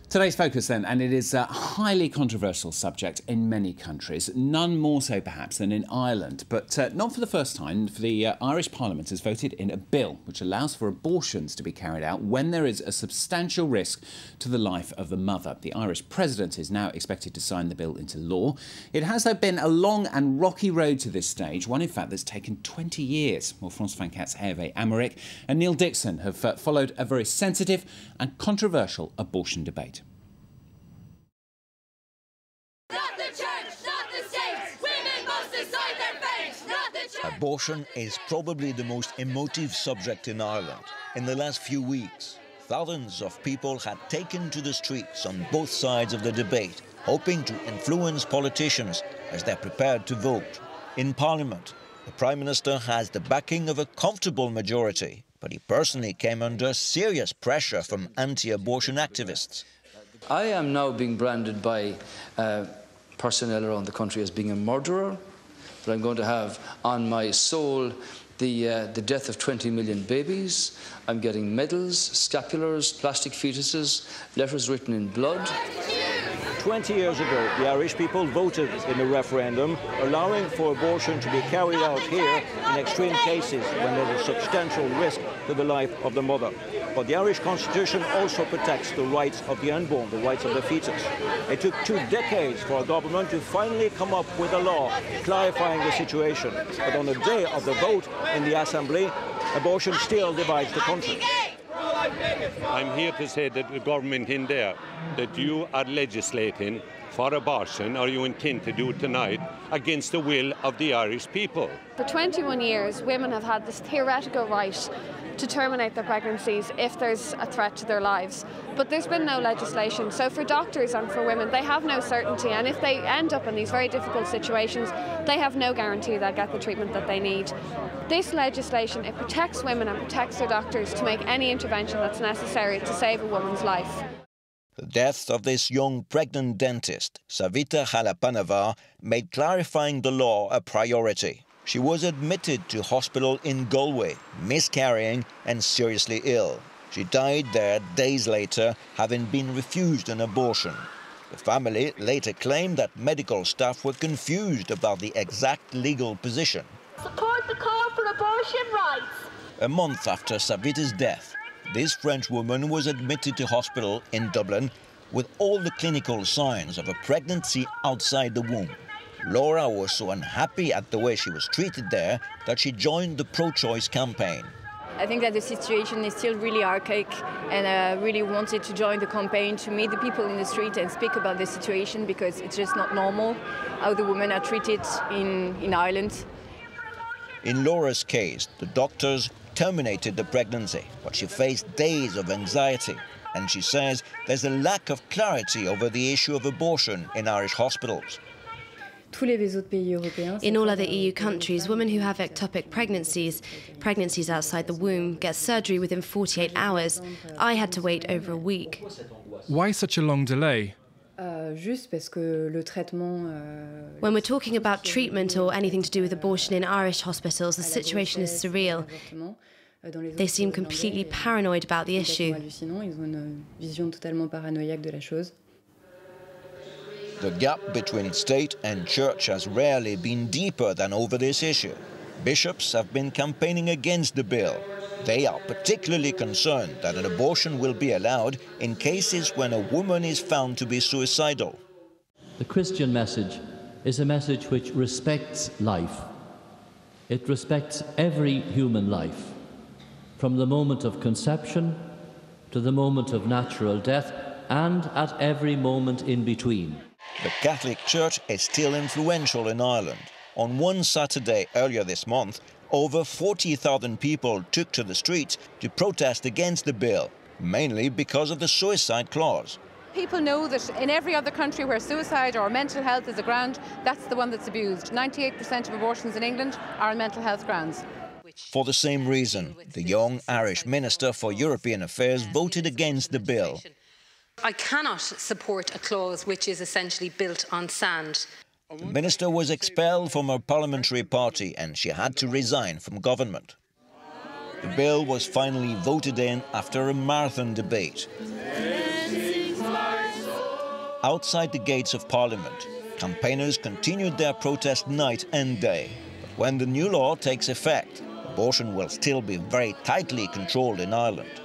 Today's focus then, and it is a highly controversial subject in many countries, none more so perhaps than in Ireland. But not for the first time, the Irish Parliament has voted in a bill which allows for abortions to be carried out when there is a substantial risk to the life of the mother. The Irish President is now expected to sign the bill into law. It has, though, been a long and rocky road to this stage, one in fact that's taken 20 years. Well, France 24's Hervé AMORIC and Neil Dixon have followed a very sensitive and controversial abortion debate. Abortion is probably the most emotive subject in Ireland. In the last few weeks, thousands of people had taken to the streets on both sides of the debate, hoping to influence politicians as they prepared to vote. In Parliament, the Prime Minister has the backing of a comfortable majority, but he personally came under serious pressure from anti-abortion activists. I am now being branded by personnel around the country as being a murderer, that I'm going to have on my soul the death of 20 million babies. I'm getting medals, scapulars, plastic fetuses, letters written in blood. 20 years ago, the Irish people voted in a referendum allowing for abortion to be carried out here in extreme cases when there is a substantial risk to the life of the mother. But the Irish Constitution also protects the rights of the unborn, the rights of the fetus. It took 2 decades for a government to finally come up with a law clarifying the situation. But on the day of the vote in the Assembly, abortion still divides the country. I'm here to say that the government in there, that you are legislating for abortion, or you intend to do tonight, against the will of the Irish people. For 21 years, women have had this theoretical right to terminate their pregnancies if there's a threat to their lives. But there's been no legislation. So for doctors and for women, they have no certainty. And if they end up in these very difficult situations, they have no guarantee they'll get the treatment that they need. This legislation, it protects women and protects their doctors to make any intervention that's necessary to save a woman's life. The death of this young pregnant dentist, Savita Halapanova, made clarifying the law a priority. She was admitted to hospital in Galway, miscarrying and seriously ill. She died there days later, having been refused an abortion. The family later claimed that medical staff were confused about the exact legal position. Support the call for abortion rights. A month after Savita's death, this French woman was admitted to hospital in Dublin with all the clinical signs of a pregnancy outside the womb. Laura was so unhappy at the way she was treated there that she joined the pro-choice campaign. I think that the situation is still really archaic, and I really wanted to join the campaign to meet the people in the street and speak about the situation, because it's just not normal how the women are treated in Ireland. In Laura's case, the doctors terminated the pregnancy, but she faced days of anxiety. And she says there's a lack of clarity over the issue of abortion in Irish hospitals. In all other EU countries, women who have ectopic pregnancies outside the womb, get surgery within 48 hours. I had to wait over a week. Why such a long delay? When we're talking about treatment or anything to do with abortion in Irish hospitals, the situation is surreal. They seem completely paranoid about the issue. The gap between state and church has rarely been deeper than over this issue. Bishops have been campaigning against the bill. They are particularly concerned that an abortion will be allowed in cases when a woman is found to be suicidal. The Christian message is a message which respects life. It respects every human life, from the moment of conception to the moment of natural death, and at every moment in between. The Catholic Church is still influential in Ireland. On one Saturday earlier this month, over 40,000 people took to the streets to protest against the bill, mainly because of the suicide clause. People know that in every other country where suicide or mental health is a ground, that's the one that's abused. 98% of abortions in England are on mental health grounds. For the same reason, the young Irish Minister for European Affairs voted against the bill. I cannot support a clause which is essentially built on sand. The minister was expelled from her parliamentary party and she had to resign from government. The bill was finally voted in after a marathon debate. outside the gates of Parliament. Campaigners continued their protest night and day. But when the new law takes effect, abortion will still be very tightly controlled in Ireland.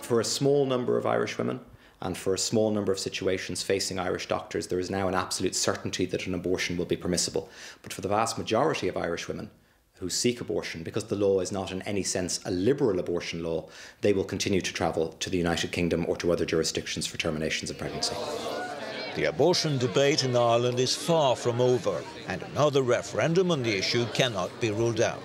For a small number of Irish women and for a small number of situations facing Irish doctors, there is now an absolute certainty that an abortion will be permissible. But for the vast majority of Irish women who seek abortion, because the law is not in any sense a liberal abortion law, they will continue to travel to the United Kingdom or to other jurisdictions for terminations of pregnancy. The abortion debate in Ireland is far from over, and another referendum on the issue cannot be ruled out.